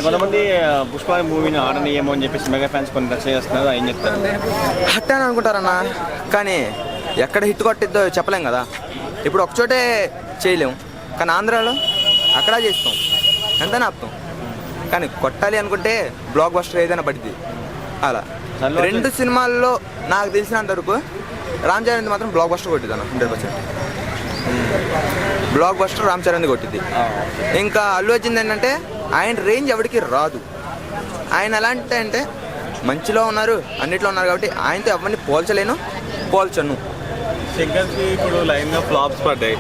కొంతమంది పుష్ప మూవీని ఆడనీయమో అని చెప్పేసి మెగా ఫ్యాన్స్ కొన్ని రచ్చ చేస్తున్నారు, ఏం చెప్తారు? హట్ అని అనుకుంటారన్న, కానీ ఎక్కడ హిట్ కొట్టిద్దో చెప్పలేం కదా. ఇప్పుడు ఒకచోటే చేయలేము, కానీ ఆంధ్రాలో అక్కడ చేస్తాం, ఎంతైనా ఆపుతాం. కానీ కొట్టాలి అనుకుంటే బ్లాక్ బస్టర్ ఏదైనా పడుతుంది. అలా రెండు సినిమాల్లో నాకు తెలిసినంత వరకు రామ్ చరణ్ మాత్రం బ్లాక్ బస్టర్ కొట్టిద్ది అన్న, 100%. బ్లాక్ బస్టర్ రామ్ చరణ్ కొట్టిద్ది. ఇంకా అల్లు అర్జున్ ఏంటంటే ఆయన రేంజ్ ఎవరికి రాదు. ఆయన ఎలాంటి అంటే మంచిలో ఉన్నారు, అన్నిట్లో ఉన్నారు కాబట్టి ఆయనతో ఎవరిని పోల్చను. శంకర్కి ఇప్పుడు లైన్గా ఫ్లాప్స్ పడ్డాయి.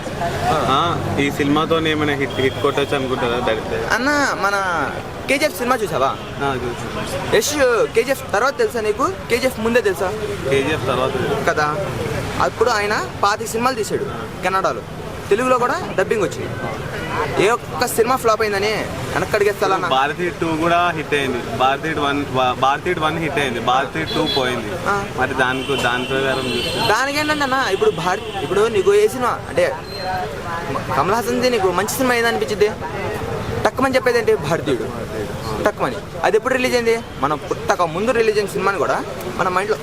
ఈ సినిమాతో ఏమైనా హిట్ కొట్టచ్చు అనుకుంటారా డైరెక్ట్? అన్న మన కేజీఎఫ్ సినిమా చూసావా? యష్ కేజీఎఫ్ తర్వాత తెలుసా నీకు? కేజీఎఫ్ ముందే తెలుసా? కేజీఎఫ్ తర్వాత కదా. అప్పుడు ఆయన 25 సినిమాలు తీశాడు కెనడాలో, తెలుగులో కూడా డబ్బింగ్ వచ్చింది. ఏ ఒక్క సినిమా ఫ్లాప్ అయిందని వెనక్కి అడిగేస్తాలన్న. భారతీయ 2 కూడా హిట్ అయింది, భారతీయ 1 హిట్ అయింది, భారతీయ 2 పోయింది. మరి దాని ప్రకారం దానికేంటంటే అన్న ఇప్పుడు నీకు ఏ సినిమా అంటే కమల్ హాసన్ది నీకు మంచి సినిమా ఏదనిపించింది? టక్కుమని చెప్పేది ఏంటి? భారతీయుడు. టక్కుమని అది ఎప్పుడు రిలీజ్ అయింది? మనం పుట్టక ముందు రిలీజ్ అయిన సినిమాని కూడా మన మైండ్లో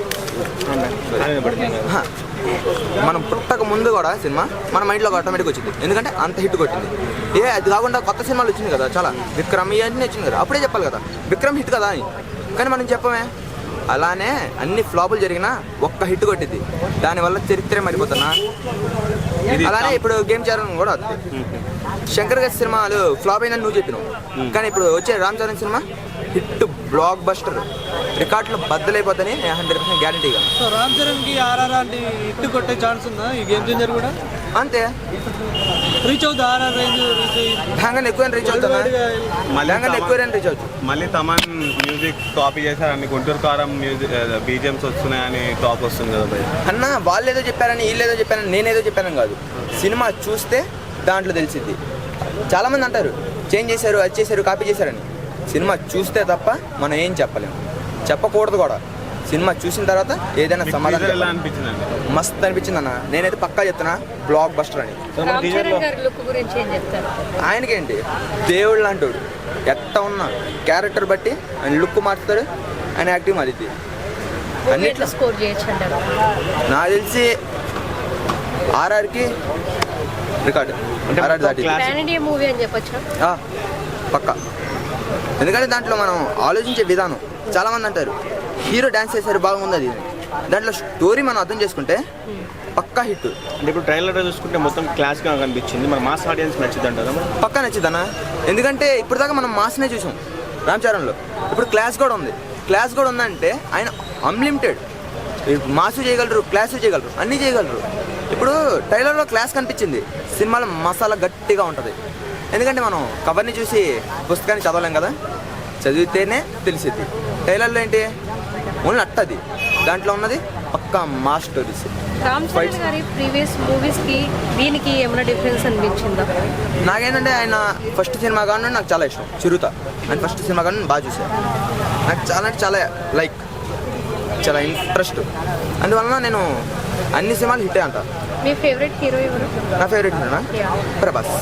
మనం పుట్టక ముందు కూడా సినిమా మన మైండ్లో ఆటోమేటిక్ వచ్చింది, ఎందుకంటే అంత హిట్ కొట్టింది. అది కాకుండా కొత్త సినిమాలు వచ్చింది కదా చాలా, విక్రమ్ ఇవన్నీ వచ్చింది కదా, అప్పుడే చెప్పాలి కదా విక్రమ్ హిట్ కదా అని. కానీ మనం చెప్పమే. అలానే అన్ని ఫ్లాపులు జరిగినా ఒక్క హిట్ కొట్టింది, దానివల్ల చరిత్రే మరిపోతున్నా. అలానే ఇప్పుడు గేమ్ చేరడం కూడా వస్తుంది. శంకర్ గారి సినిమాలు ఫ్లాప్ అయిందని నువ్వు చెప్పినావు, కానీ ఇప్పుడు వచ్చే Ram Charan cinema hit, block buster, రికార్డులు బద్దలైపోతాయని 100% గ్యారంటీగా. సో రామ్ చరణ్కి ఆర్ఆర్ అంటే హిట్ కొట్టే ఛాన్స్ ఉందా ఈ గేమ్ చేంజర్ కూడా? అంతే, రీచ్ అవుతుంది ఆర్ఆర్ రేంజ్, హ్యాంగన్ ఎక్కువ రీచ్ అవుతుంది, ఎక్కువ రీచ్ అవుతుంది. మళ్ళీ తమన్ మ్యూజిక్ కాపీ చేశారని, గుంటూరు కారం మ్యూజిక్ బీజిఎమ్స్ వస్తున్నాయని టాప్ వస్తుంది కదా భయ్. అన్న వాళ్ళు ఏదో చెప్పారని వీళ్ళేదో చెప్పారని నేనేదో చెప్పానని కాదు, సినిమా చూస్తే దాంట్లో తెలిసిద్ది. చాలామంది అంటారు చేంజ్ చేశారు, అది చేశారు, కాపీ చేశారని. సినిమా చూస్తే తప్ప మనం ఏం చెప్పలేము, చెప్పకూడదు కూడా. సినిమా చూసిన తర్వాత ఏదైనా సమాధానం. మస్త్ అనిపించింది అన్న, నేనైతే పక్కా చెప్తున్నా బ్లాక్ బస్టర్ అని. ఆయనకేంటి దేవుడు లాంటోడు, ఎట్ట ఉన్న క్యారెక్టర్ బట్టి ఆయన లుక్ మార్చుతాడు, ఆయన యాక్టింగ్ మారిద్ది. అన్నిట్లో నాకు తెలిసి ఆర్ఆర్కి రికార్డు, ఆర్ఆర్ దాటి పక్కా. ఎందుకంటే దాంట్లో మనం ఆలోచించే విధానం, చాలామంది అంటారు హీరో డ్యాన్స్ చేశారు బాగుంది అది, దాంట్లో స్టోరీ మనం అర్థం చేసుకుంటే పక్కా హిట్. అంటే ఇప్పుడు ట్రైలర్ చూసుకుంటే మొత్తం క్లాస్గా కనిపించింది, మన మాస్ ఆడియన్స్ నచ్చింది అంటారా? పక్కా నచ్చిందన్న, ఎందుకంటే ఇప్పుడు దాకా మనం మాస్నే చూసాం రామ్ చరణ్లో, ఇప్పుడు క్లాస్ కూడా ఉంది. క్లాస్ కూడా ఉందంటే ఆయన అన్లిమిటెడ్, మాసు చేయగలరు, క్లాసు చేయగలరు, అన్నీ చేయగలరు. ఇప్పుడు ట్రైలర్లో క్లాస్ కనిపించింది, సినిమాలో మసాలా గట్టిగా ఉంటుంది. ఎందుకంటే మనం కవర్ని చూసి పుస్తకాన్ని చదవలేం కదా, చదివితేనే తెలిసిద్ది. ట్రైలర్లో ఏంటి ఓన్లీ అట్టది, దాంట్లో ఉన్నది పక్కా మాస్ స్టోరీస్. రామ్ చరణ్ గారి ప్రీవియస్ మూవీస్కి దీనికి ఏమైనా డిఫరెన్స్ అనిపించిందా? నాకేంటంటే ఆయన ఫస్ట్ సినిమా కానీ నాకు చాలా ఇష్టం, చిరుత. ఆయన ఫస్ట్ సినిమా కానీ బాగా చూసాను, నాకు చాలా అంటే చాలా లైక్, చాలా ఇంట్రెస్ట్. అందువలన నేను అన్ని సినిమాలు హిట్ అంట. మీ ఫేవరెట్ హీరో ఎవరు? నా ఫేవరెట్ హీరోనా ప్రభాస్.